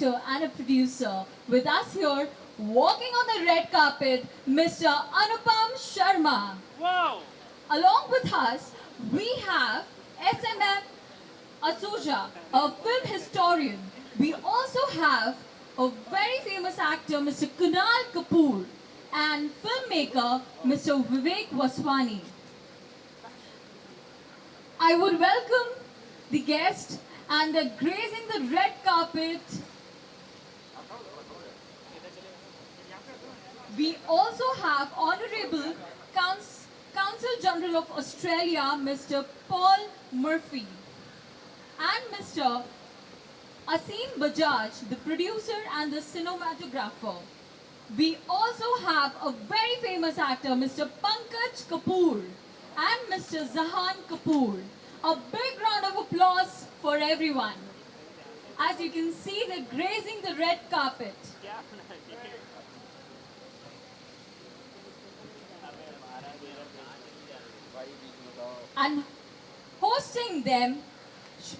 director and a producer. With us here, walking on the red carpet, Mr. Anupam Sharma. Wow! Along with us, we have SMM Asuja, a film historian. We also have a very famous actor, Mr. Kunal Kapoor, and filmmaker, Mr. Vivek Vaswani. I would welcome the guest and gracing the red carpet. We also have Honorable Counsel General of Australia, Mr. Paul Murphy, and Mr. Asim Bajaj, the producer and the cinematographer. We also have a very famous actor, Mr. Pankaj Kapoor, and Mr. Zahan Kapoor. A big round of applause for everyone. As you can see, they're grazing the red carpet. And hosting them,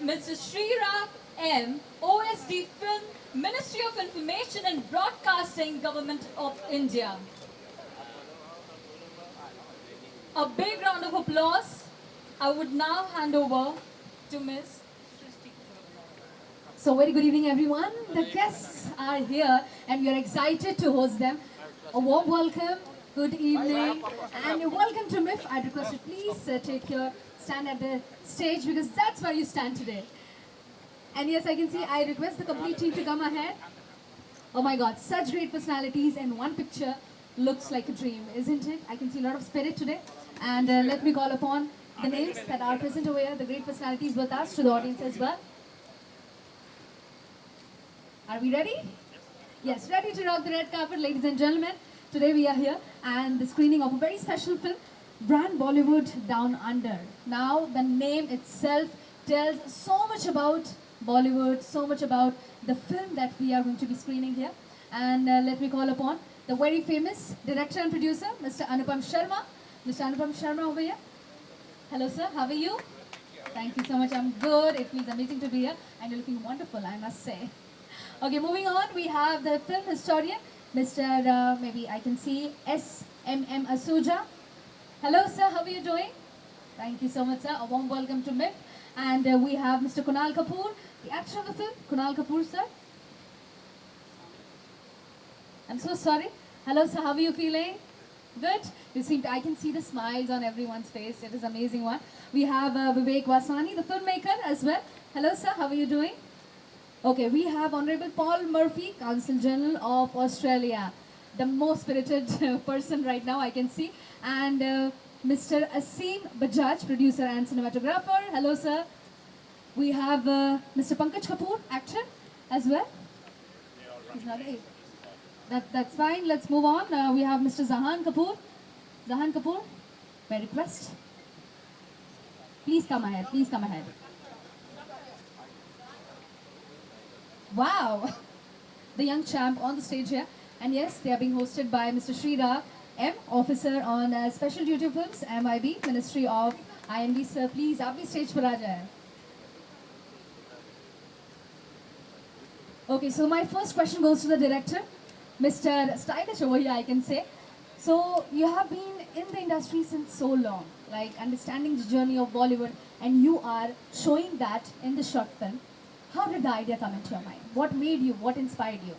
Mr. Sriraj M, OSD Film, Ministry of Information and Broadcasting, Government of India. A big round of applause. I would now hand over to Ms. So very good evening everyone. The guests are here and we are excited to host them. A warm welcome, good evening and welcome to MIF. I'd request you please take your stand at the stage because that's where you stand today. And yes, I can see I request the complete team to come ahead. Oh my god, such great personalities in one picture looks like a dream, isn't it? I can see a lot of spirit today. And let me call upon the names that are present over here, the great personalities with us, to the audience as well. Are we ready? Yes, ready to rock the red carpet, ladies and gentlemen. Today we are here and the screening of a very special film, Brand Bollywood Down Under. Now, the name itself tells so much about Bollywood, so much about the film that we are going to be screening here. And let me call upon the very famous director and producer, Mr. Anupam Sharma. Mr. Anupam Sharma over here. Hello sir, how are you? Thank you so much, I'm good. It feels amazing to be here and you're looking wonderful, I must say. Okay, moving on, we have the film historian, Mr. Maybe I can see SMM Asuja. Hello sir, how are you doing? Thank you so much sir, a warm welcome to MIF. And we have Mr. Kunal Kapoor, the actor of the film. Kunal Kapoor sir. I'm so sorry. Hello sir, how are you feeling? Good? I can see the smiles on everyone's face. It is an amazing one. We have Vivek Vaswani, the filmmaker as well. Hello sir, how are you doing? Okay, we have Honorable Paul Murphy, Counsel General of Australia. The most spirited person right now I can see. And Mr. Asim Bajaj, producer and cinematographer. Hello sir. We have Mr. Pankaj Kapoor, actor as well. He's not here. That's fine. Let's move on. We have Mr. Zahan Kapoor. Zahan Kapoor, my request. Please come ahead. Please come ahead. Wow. The young champ on the stage here. And yes, they are being hosted by Mr. Sriraj M, officer on Special Duty Films, MIB, Ministry of IMD. Sir, please, aap bhi stage par aa jaye. Okay, so my first question goes to the director. Mr. Stylish over here, I can say. So, you have been in the industry since so long, like understanding the journey of Bollywood, and you are showing that in the short film. How did the idea come into your mind? What made you, what inspired you?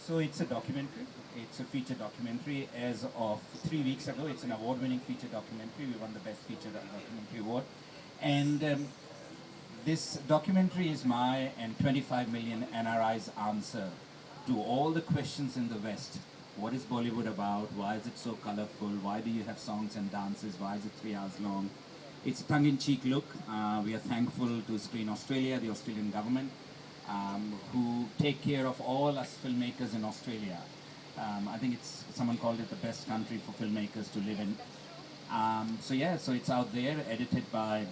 So, it's a documentary. It's a feature documentary. As of 3 weeks ago, it's an award-winning feature documentary. We won the Best Feature Documentary Award. And this documentary is my and 25 million NRI's answer to all the questions in the West. What is Bollywood about? Why is it so colorful? Why do you have songs and dances? Why is it 3 hours long? It's a tongue-in-cheek look. We are thankful to Screen Australia, the Australian government, who take care of all us filmmakers in Australia. I think someone called it the best country for filmmakers to live in. So it's out there, edited by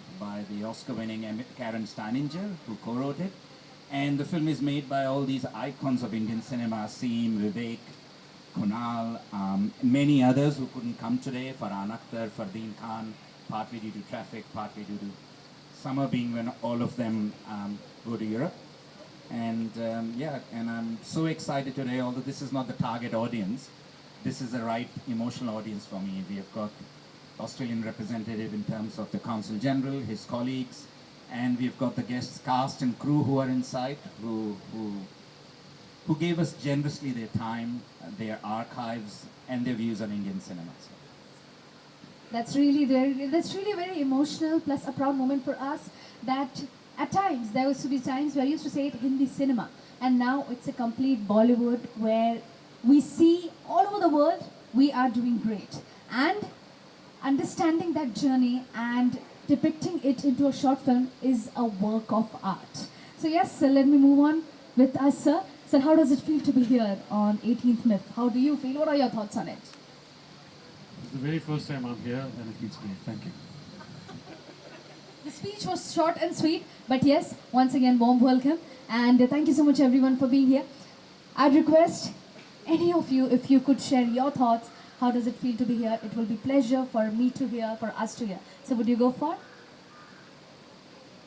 the Oscar-winning Karen Steininger, who co-wrote it. And the film is made by all these icons of Indian cinema, Asim, Vivek, Kunal, many others who couldn't come today, Farhan Akhtar, Fardeen Khan, partly due to traffic, partly due to summer being when all of them go to Europe. And yeah, and I'm so excited today, although this is not the target audience, this is the right emotional audience for me. We have got Australian representative in terms of the Consul General, his colleagues, and we've got the guests, cast and crew who are inside, who gave us generously their time, their archives, and their views on Indian cinema. So, That's really very emotional, plus a proud moment for us that at times there used to be times where I used to say it Hindi cinema, and now it's a complete Bollywood where we see all over the world we are doing great. And understanding that journey and depicting it into a short film is a work of art. So yes, sir, let me move on with us, sir. Sir, how does it feel to be here on 18th Myth? How do you feel? What are your thoughts on it? It's the very first time I'm here and it feels great. Thank you. The speech was short and sweet, but yes, once again, warm welcome. And thank you so much everyone for being here. I'd request any of you, if you could share your thoughts, how does it feel to be here? It will be pleasure for me to hear, for us to hear. So would you go for it?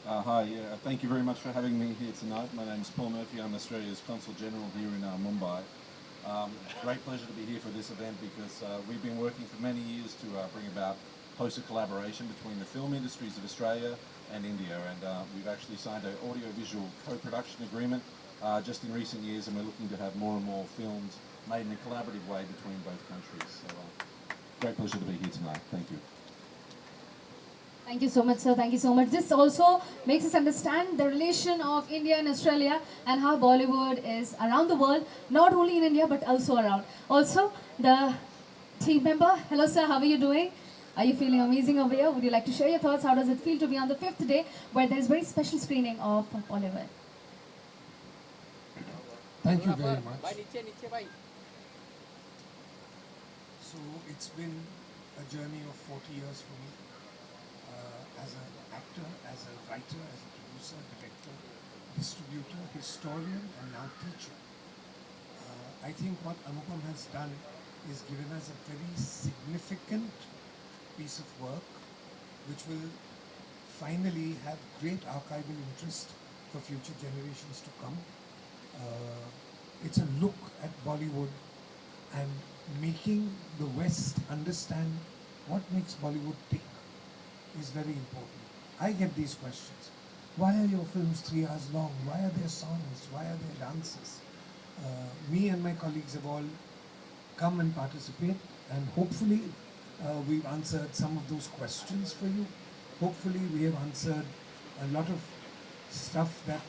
Hi, thank you very much for having me here tonight. My name is Paul Murphy. I'm Australia's Consul General here in Mumbai. Great pleasure to be here for this event because we've been working for many years to bring about closer collaboration between the film industries of Australia and India, and we've actually signed an audio-visual co-production agreement just in recent years, and we're looking to have more and more films made in a collaborative way between both countries. So great pleasure to be here tonight. Thank you. Thank you so much, sir. Thank you so much. This also makes us understand the relation of India and Australia and how Bollywood is around the world, not only in India but also around. Also, the team member, hello sir, how are you doing? Are you feeling amazing over here? Would you like to share your thoughts? How does it feel to be on the 5th day where there is very special screening of Bollywood? Thank you very much. So it's been a journey of 40 years for me as an actor, as a writer, as a producer, director, distributor, historian, and now teacher. I think what Anupam has done is given us a very significant piece of work which will finally have great archival interest for future generations to come. It's a look at Bollywood and making the West understand what makes Bollywood tick is very important. I get these questions. Why are your films 3 hours long? Why are there songs? Why are there dances? Me and my colleagues have all come and participate, and hopefully we've answered some of those questions for you. Hopefully we have answered a lot of stuff that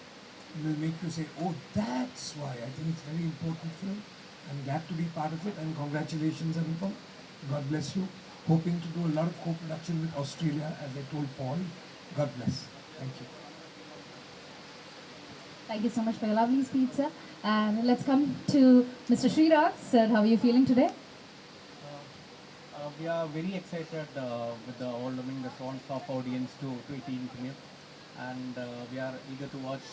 will make you say, oh, that's why. I think it's a very important film. I'm glad to be part of it, and congratulations, Anupam. God bless you. Hoping to do a lot of co-production with Australia, as I told Paul. God bless. Thank you. Thank you so much for your lovely speech, sir. And let's come to Mr. Sriraj. Sir, how are you feeling today? We are very excited with the overwhelming response of audience to 18th Myth, and we are eager to watch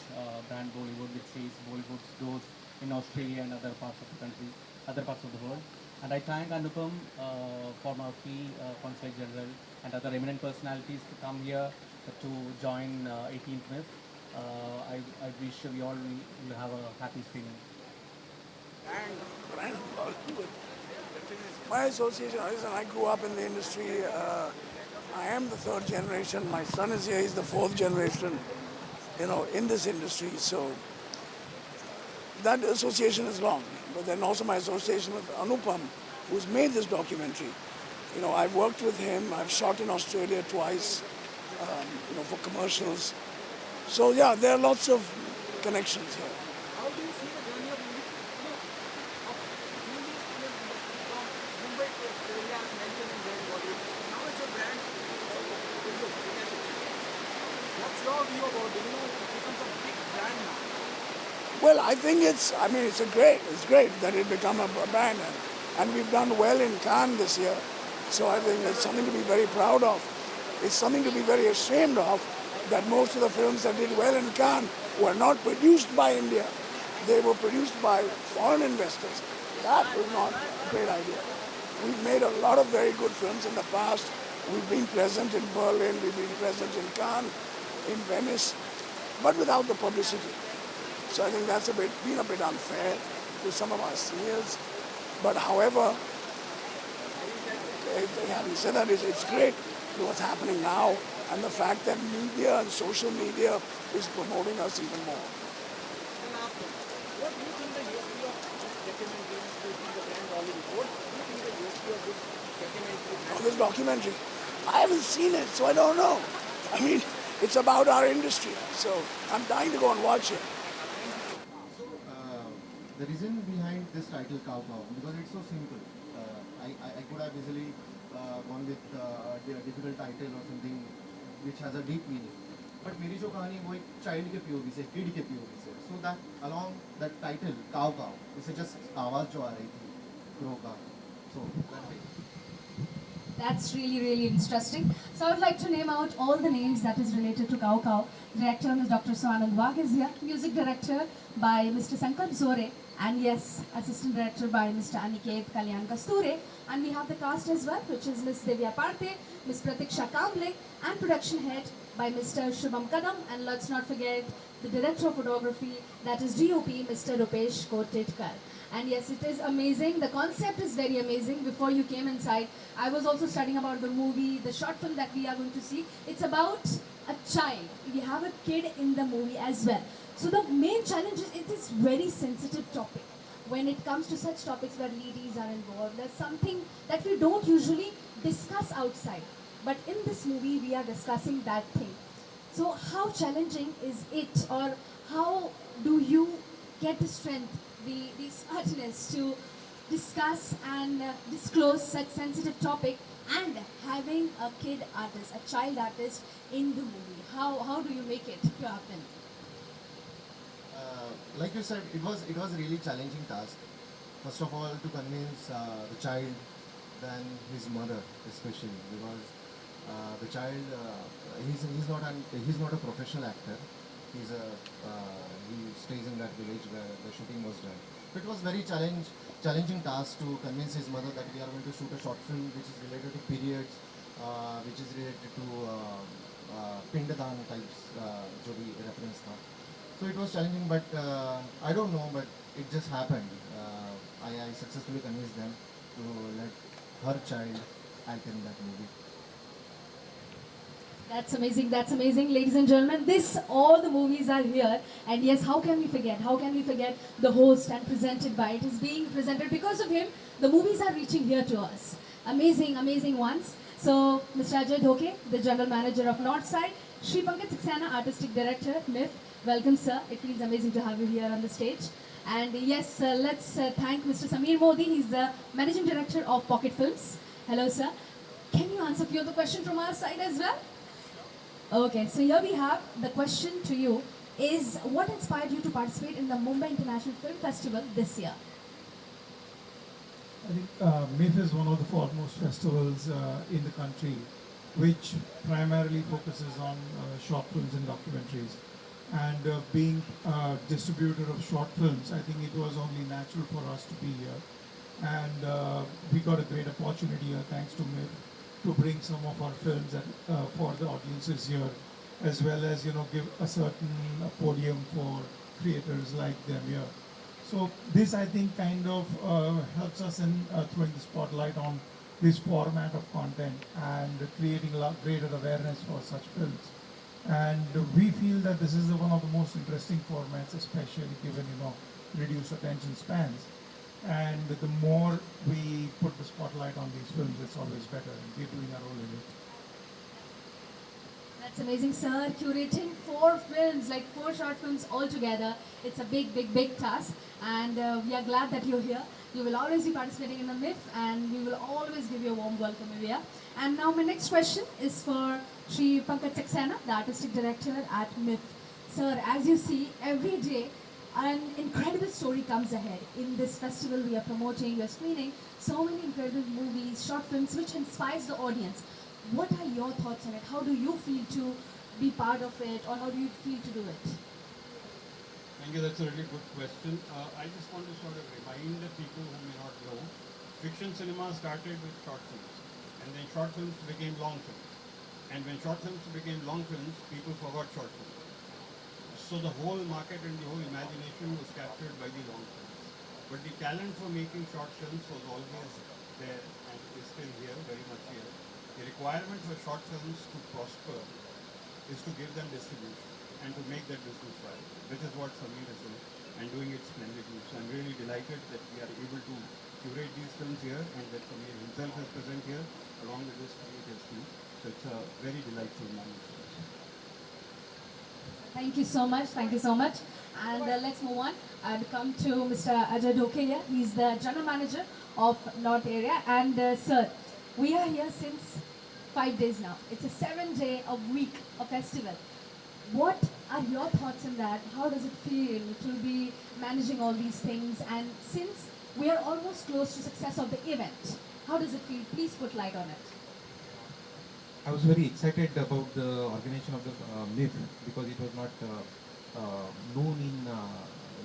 Brand Bollywood, which says Bollywood's growth in Australia and other parts of the country, other parts of the world. And I thank Anupam, former Murphy, Consul General, and other eminent personalities to come here to join 18th Myth. I wish we all will have a happy screening. Brand Bollywood. My association, I grew up in the industry. I am the 3rd generation. My son is here. He's the 4th generation, in this industry. So that association is long. But then also my association with Anupam, who's made this documentary. I've worked with him. I've shot in Australia twice, for commercials. So yeah, there are lots of connections here. How do you see the journey of Mumbai to Australia mentioned in Brand Bollywood? Now it's a brand. What's your view about it? It becomes a big brand now. Well, I think it's great that it become a brand, and we've done well in Cannes this year. So I think it's something to be very proud of. It's something to be very ashamed of that most of the films that did well in Cannes were not produced by India. They were produced by foreign investors. That was not a great idea. We've made a lot of very good films in the past. We've been present in Berlin, we've been present in Cannes, in Venice, but without the publicity. So I think that's been a bit unfair to some of our seniors. But however, having said that, it's great what's happening now, and the fact that media and social media is promoting us even more. What do you think the USP of this documentary is to the brand Bollywood? What do you think the USP of this documentary? Oh, this documentary, I haven't seen it, so I don't know. I mean, it's about our industry, so I'm dying to go and watch it. The reason behind this title Cow Cow, because it's so simple. I could have easily gone with a difficult title or something which has a deep meaning. But मेरी जो कहानी वो एक child के POV से, kid के POV से. So that along that title Cow Cow, इससे just आवाज़ जो आ रही थी crow का. So that way. That's really, really interesting. So I would like to name out all the names that is related to Cow Cow. Director Ms. Dr. Swanand Wagh is here. Music director by Mr. Sankalp Zore. And yes, assistant director by Mr. Aniket Kalyan Kasture. And we have the cast as well, which is Ms. Divya Parthe, Ms. Pratiksha Kamble, and production head by Mr. Shubham Kadam. And let's not forget the director of photography, that is DOP, Mr. Rupesh Kotetkar. And yes, it is amazing. The concept is very amazing. Before you came inside, I was also studying about the movie, the short film that we are going to see. It's about a child. We have a kid in the movie as well. So the main challenge is it is very sensitive topic. When it comes to such topics where ladies are involved, there's something that we don't usually discuss outside. But in this movie, we are discussing that thing. So how challenging is it, or how do you get the strength, the smartness to discuss and disclose such sensitive topic, and having a kid artist, a child artist in the movie? How do you make it to happen? Like you said, it was a really challenging task. First of all, to convince the child, then his mother especially, because the child he's not a professional actor. He stays in that village where the shooting was done. So it was very challenging task to convince his mother that we are going to shoot a short film which is related to periods, which is related to Pindadan types, जो भी reference था. So it was challenging, but I don't know, but it just happened. I successfully convinced them to let her child act in that movie. That's amazing, that's amazing. Ladies and gentlemen, all the movies are here. And yes, how can we forget? How can we forget the host and presented by? It is being presented because of him. The movies are reaching here to us. Amazing, amazing ones. So, Mr. Ajay Dhoke, the General Manager of Northside. Shri Pankaj Saxena, Artistic Director, MIF. Welcome, sir. It feels amazing to have you here on the stage. And yes, let's thank Mr. Samir Modi. He's the Managing Director of Pocket Films. Hello, sir. Can you answer a few of the questions from our side as well? Okay, so here we have the question to you is, what inspired you to participate in the Mumbai International Film Festival this year? I think MIF is one of the foremost festivals in the country, which primarily focuses on short films and documentaries. And being a distributor of short films, I think it was only natural for us to be here. And we got a great opportunity here, thanks to MIF, to bring some of our films for the audiences here, as well as give a certain podium for creators like them here. So this, I think, kind of helps us in throwing the spotlight on this format of content and creating a lot greater awareness for such films. And we feel that this is one of the most interesting formats, especially given reduced attention spans. And the more we put the spotlight on these films, it's always better, and we're doing our role in it. That's amazing, sir. Curating 4 films, like 4 short films altogether, it's a big, big, big task. And we are glad that you're here. You will always be participating in the MIF, and we will always give you a warm welcome here. And now my next question is for Shri Pankaj Saxena, the Artistic Director at MIF. Sir, as you see, every day an incredible story comes ahead. In this festival we are promoting, we are screening so many incredible movies, short films which inspires the audience. What are your thoughts on it? How do you feel to be part of it, or how do you feel to do it? Thank you, that's a really good question. I just want to sort of remind the people who may not know, fiction cinema started with short films, and then short films became long films. And when short films became long films, people forgot short films. So the whole market and the whole imagination was captured by the long films. But the talent for making short films was always there and is still here, very much here. The requirement for short films to prosper is to give them distribution and to make that business viable, which is what Sameer is doing and doing it splendidly. So I'm really delighted that we are able to curate these films here and that Sameer himself is present here along with his creative team. So it's a very delightful moment for us. Thank you so much. Thank you so much. And let's move on and come to Mr. Ajay Dokheya. He's the General Manager of North Area. And sir, we are here since 5 days now. It's a 7-day a week, a festival. What are your thoughts on that? How does it feel to be managing all these things? And since we are almost close to success of the event, how does it feel? Please put light on it. I was very excited about the organization of the MIF because it was not known in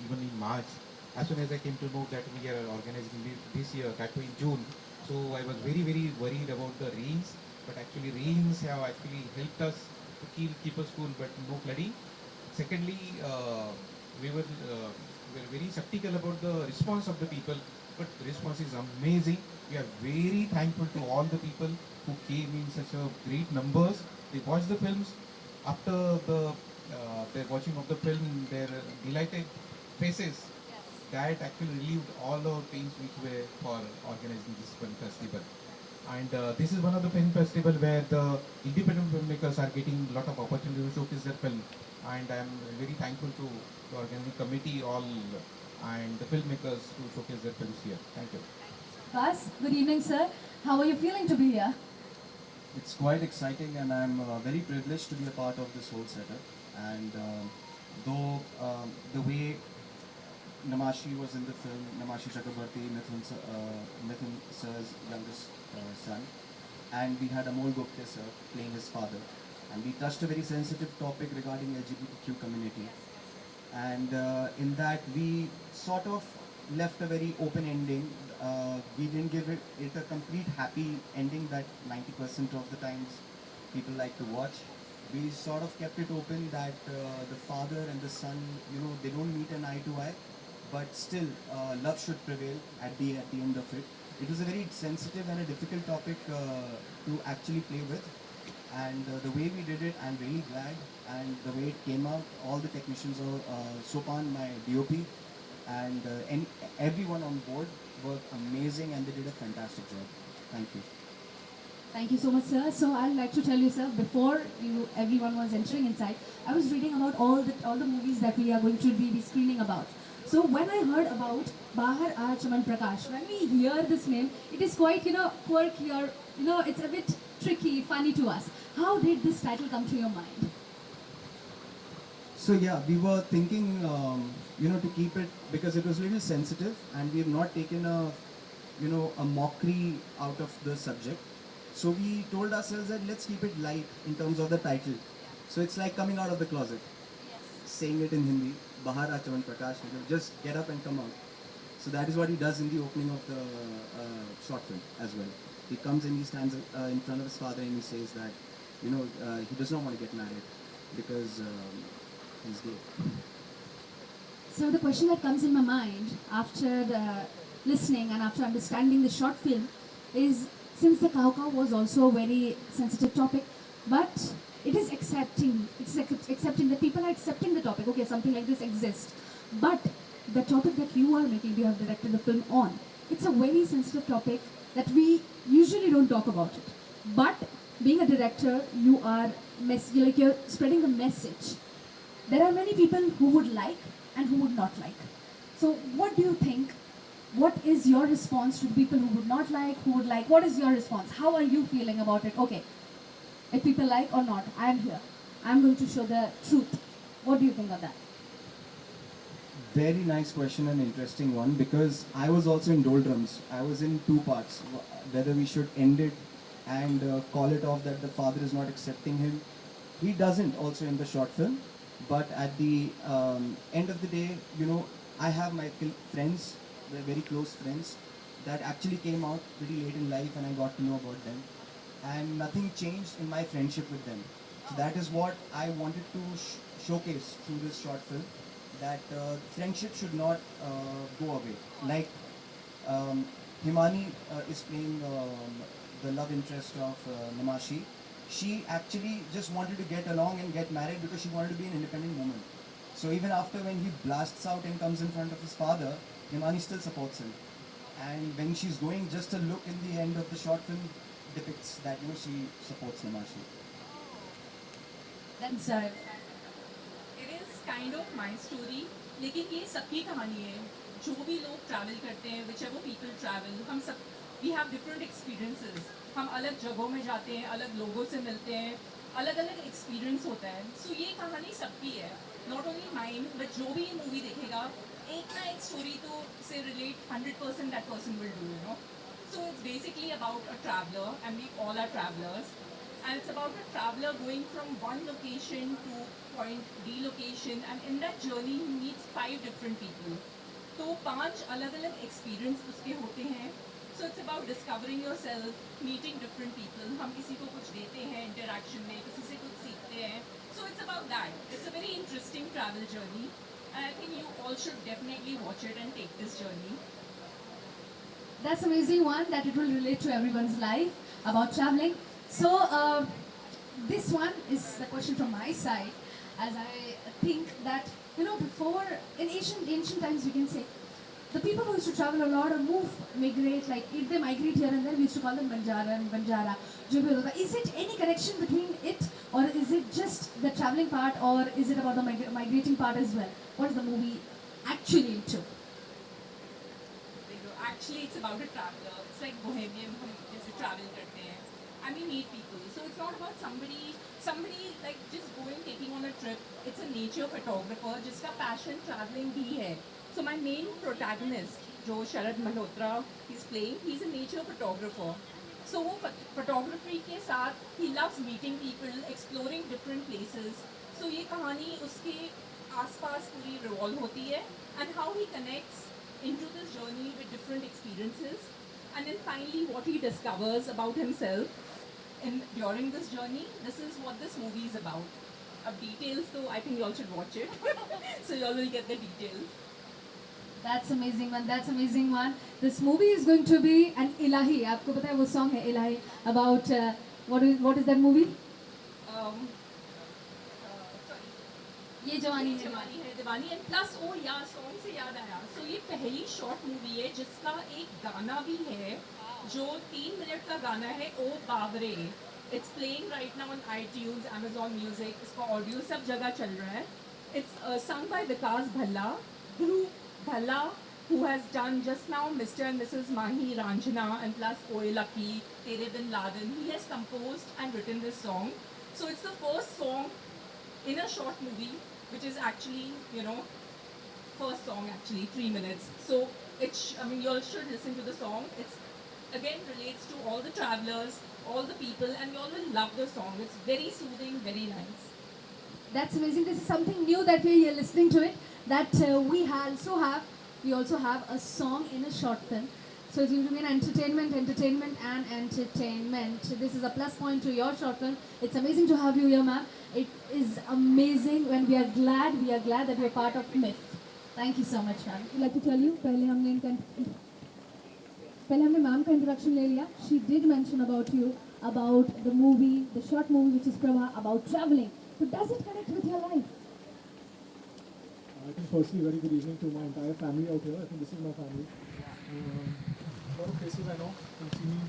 even in March. As soon as I came to know that we are organizing MIF this year, that was in June, so I was very worried about the rains. But actually, rains have actually helped us to keep us cool, but no flooding. Secondly, we were very skeptical about the response of the people, but the response is amazing. We are very thankful to all the people who came in such a great numbers. They watched the films. After their watching of the film, their delighted faces, that actually relieved all our pains which were for organizing this film festival. And this is one of the film festival where the independent filmmakers are getting a lot of opportunity to showcase their film. And I am very thankful to the organizing committee, all, and the filmmakers to showcase their films here. Thank you. Bas, good evening, sir. How are you feeling to be here? It's quite exciting, and I'm very privileged to be a part of this whole setup. And though the way Namashi was in the film, Namashi Chakrabarti, Mithun sir's youngest son, and we had Amol Gupte sir playing his father, and we touched a very sensitive topic regarding LGBTQ community, and in that we sort of left a very open ending. We didn't give it a complete happy ending that 90% of the times people like to watch. We sort of kept it open that the father and the son, they don't meet an eye to eye, but still love should prevail at the end of it. It was a very sensitive and a difficult topic to actually play with, and the way we did it, I'm really glad, and the way it came out, all the technicians, Sopan, my DOP, and everyone on board worked amazing, and they did a fantastic job. Thank you. Thank you so much, sir. So I'd like to tell you, sir, before everyone was entering inside, I was reading about all the movies that we are going to be screening about. So when I heard about Bahar Aa Chaman Prakash, when we hear this name, it is quite, quirky or, it's a bit tricky, funny to us. How did this title come to your mind? So yeah, we were thinking, to keep it, because it was a little sensitive, and we have not taken a mockery out of the subject. So we told ourselves that let's keep it light in terms of the title. So it's like coming out of the closet, saying it in Hindi, Bahar Aa Chaman Prakash, just get up and come out. So that is what he does in the opening of the short film as well. He comes and he stands in front of his father and he says that, he does not want to get married because he's gay. So the question that comes in my mind after listening and after understanding the short film is, since the cow was also a very sensitive topic, but it is accepting that people are accepting the topic. Okay, something like this exists, but the topic that you are making, you have directed the film on, it's a very sensitive topic that we usually don't talk about it. But being a director, you're spreading the message. There are many people who would like and who would not like. So what do you think? What is your response to the people who would not like, who would like? What is your response? How are you feeling about it? Okay, if people like or not, I am here. I'm going to show the truth. What do you think of that? Very nice question and interesting one, because I was also in doldrums. I was in two parts, whether we should end it and call it off that the father is not accepting him. He doesn't also in the short film, but at the end of the day, I have my friends, they're very close friends, that actually came out pretty late in life and I got to know about them. And nothing changed in my friendship with them. So that is what I wanted to showcase through this short film, that friendship should not go away. Like Himani is playing the love interest of Namashi. She actually just wanted to get along and get married because she wanted to be an independent woman. So even after when he blasts out and comes in front of his father, Himani still supports him. And when she's going, just a look in the end of the short film depicts that she supports Namashi. That's It is kind of my story, लेकिन ये सबकी कहानी है. जो भी लोग travel करते हैं, whichever people travel, हम सब we have different experiences. हम अलग जगहों में जाते हैं, अलग लोगों से मिलते हैं, अलग-अलग experience होता है. So ये कहानी सबकी है. Not only mine, but जो भी ये movie देखेगा, एक ना एक story तो से relate 100% that person will do, you know. So it's basically about a traveler, and we all are travelers. And it's about a traveler going from one location to point D location, and in that journey he meets 5 different people. तो 5 अलग-अलग experience उसके होते हैं. So it's about discovering yourself, meeting different people. हम किसी को कुछ देते हैं interaction में, किसी से कुछ सीखते हैं. So it's about that. It's a very interesting travel journey, and I think you all should definitely watch it and take this journey. That's amazing one, that it will relate to everyone's life about traveling. So this one is the question from my side, as I think that, you know, before in ancient times we can say the people who used to travel a lot or move, migrate, like if they migrate here and there, we used to call them Banjara. Is it any connection between it, or is it just the traveling part, or is it about the migrating part as well? What is the movie actually into? Actually, it's about a traveler. It's like bohemian, हम जैसे travel करते हैं, and we meet people. So it's not about somebody like just going, taking on a trip. It's a nature photographer जिसका passion traveling भी है. So my main protagonist, जो Sharad Malhotra, he's playing, he's a nature photographer. So वो photography के साथ he loves meeting people, exploring different places. So ये कहानी उसके आसपास पूरी revolve होती है, and how he connects into this journey with different experiences, and then finally what he discovers about himself during this journey. This is what this movie is about. Details though, I think you all should watch it. So you all will get the details. That's amazing one. That's amazing one. This movie is going to be an Ilahi. आपको पता है वो song है Ilahi about what is that movie? ये जवानी है दीवानी, and plus oh yeah, song से याद आया. So ये पहली short movie है जिसका एक गाना भी है जो 3 मिनट का गाना है, ओ बावरे. It's playing right now on iTunes, Amazon Music. इसका audio सब जगह चल रहा है. It's sung by Vikas Bhalla, who has done just now Mr. and Mrs. Mahi Ranjana, and plus Oye Lucky, Tere Bin Laden. He has composed and written this song. So it's the first song in a short movie, which is actually, you know, first song actually, 3 minutes. So I mean, you all should listen to the song. It's again relates to all the travelers, all the people, and you all will love the song. It's very soothing, very nice. That's amazing. This is something new that we're here listening to it. That we also have a song in a short film. So it's going to be an entertainment. This is a plus point to your short film. It's amazing to have you here, ma'am. It is amazing when we are glad that you're part of Myth. Thank you so much, ma'am. I'd like to tell you, पहले हमने ma'am का introduction ले लिया. She did mention about you, about the movie, the short movie which is Prabha, about traveling. But does it connect with your life? I think firstly, very good evening to my entire family out here. I think this is my family. A lot of faces I know can see me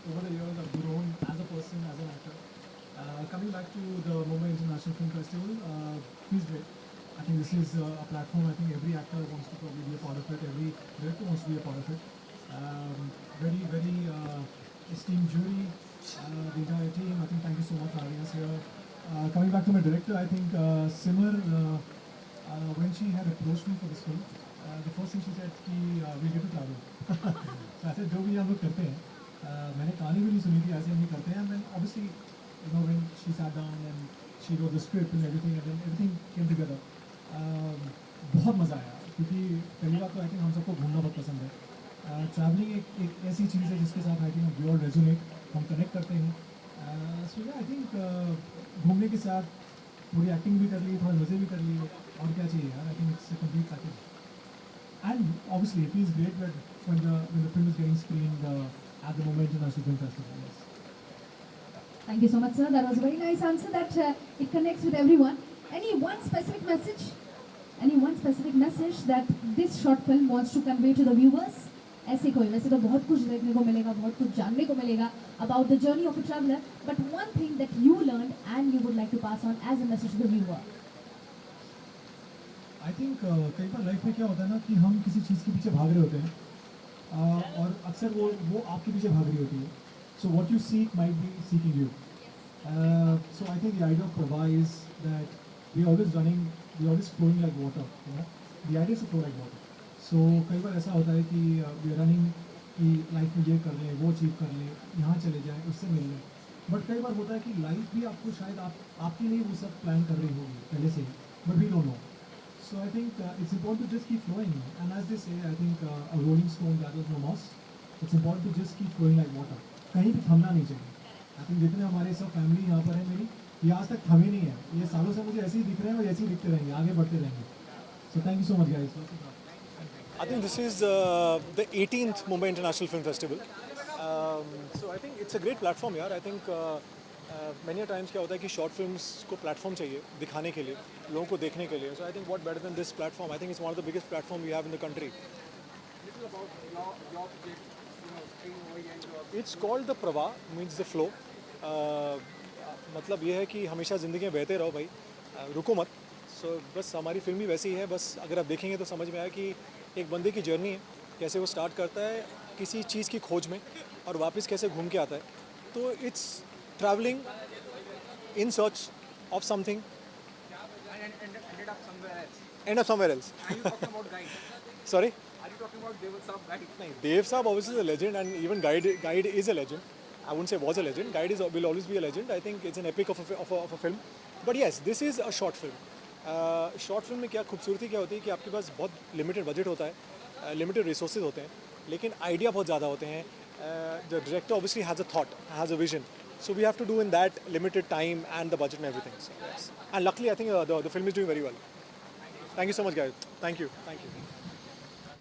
over the years. I've grown as a person, as an actor. Coming back to the Mumbai International Film Festival feels great. I think this is a platform. I think every actor wants to probably be a part of it. Every director wants to be a part of it. Very esteemed jury, the entire team. I think thank you so much for having us here. Coming back to my director, I think Simar, when she had approached me for this film, the first thing she said कि we get to travel. So I said जो भी हम लोग करते हैं, मैंने कहानी भी नहीं सुनी थी ऐसे नहीं करते हैं. And then obviously, you know, when she sat down and she wrote the script and everything came together. बहुत मज़ा आया क्योंकि पहली बात तो आई थिंक हम सबको घूमना बहुत पसंद है. ट्रैवलिंग एक ऐसी चीज़ है जिसके साथ I think we all resonate, हम कनेक्ट करते हैं. So yeah, I think घूमने के साथ थोड़ी एक्टिंग भी कर ली, थोड़ा मज़े भी कर लिए, और क्या चाहिए यार? I think it's a complete package. And obviously, it feels great when the film is getting screened at the Mumbai International Film Festival. Yes. Thank you so much, sir. That was a very nice answer that it connects with everyone. Any one specific message? Any one specific message that this short film wants to convey to the viewers? ऐसे कोई, वैसे तो बहुत कुछ देखने को मिलेगा, बहुत कुछ जानने को मिलेगा about the journey of a traveler, but one thing that you learned and you would like to pass on as a message to the viewer. I think कई बार लाइफ में क्या होता है ना कि हम किसी चीज़ के पीछे भाग रहे होते हैं और अक्सर वो आपके पीछे भाग रही होती है. So what you seek might be seeking you. So I think the idea of Prabha is that we are always running, we are always flowing like water. You know, the idea is to flow like water. So कई बार ऐसा होता है कि we are running कि life में ये कर लें, वो अचीव कर लें, यहाँ चले जाएं, उससे मिल लें. बट कई बार होता है कि लाइफ भी आपको शायद आपके लिए वो सब प्लान कर रही होगी पहले से ही, but we don't know. So I think it's important to just keep flowing. And as they say, I think a rolling stone gathers no moss. It's important to just keep flowing like water. कहीं भी थमना नहीं चाहिए. I think जितने हमारे सब family यहाँ पर है मेरी, ये आज तक थमे नहीं है. ये सालों से मुझे ऐसे ही दिख रहे हैं और ऐसे ही दिखते रहेंगे, आगे बढ़ते रहेंगे. So thank you so much, guys. I think this is the 18th Mumbai International Film Festival. So I think it's a great platform, यार. I think many times क्या होता है कि short films को platform चाहिए दिखाने के लिए, लोगों को देखने के लिए. So I think what better than this platform? I think it's one of the biggest platform we have in the country. Little about your project, screen It's called the Prava, means the flow. मतलब ये है कि हमेशा ज़िंदगी में बहते रहो भाई, रुको मत. So बस हमारी फिल्म भी वैसी है. बस अगर आप देखेंगे तो समझ में आया कि एक बंदे की जर्नी है, कैसे वो स्टार्ट करता है किसी चीज़ की खोज में और वापस कैसे घूम के आता है. तो it's travelling in search of something ended up somewhere else. End up somewhere else. Are you talking about Guide? Sorry? Are you talking about Dev Saab Guide? नहीं, Dev Saab obviously is a legend and even Guide is a legend. I wouldn't say was a legend. Guide will always be a legend. I think it's an epic of a film. But yes, this is a short film. Short film में क्या खूबसूरती क्या होती है कि आपके पास बहुत limited budget होता है, लिमिटेड रिसोर्सेज होते हैं, लेकिन आइडिया बहुत ज़्यादा होते हैं. The director obviously has a thought, has a vision, so we have to do in that limited time and the budget and everything. And luckily I think the film is doing very well. Thank you so much guys. Thank you.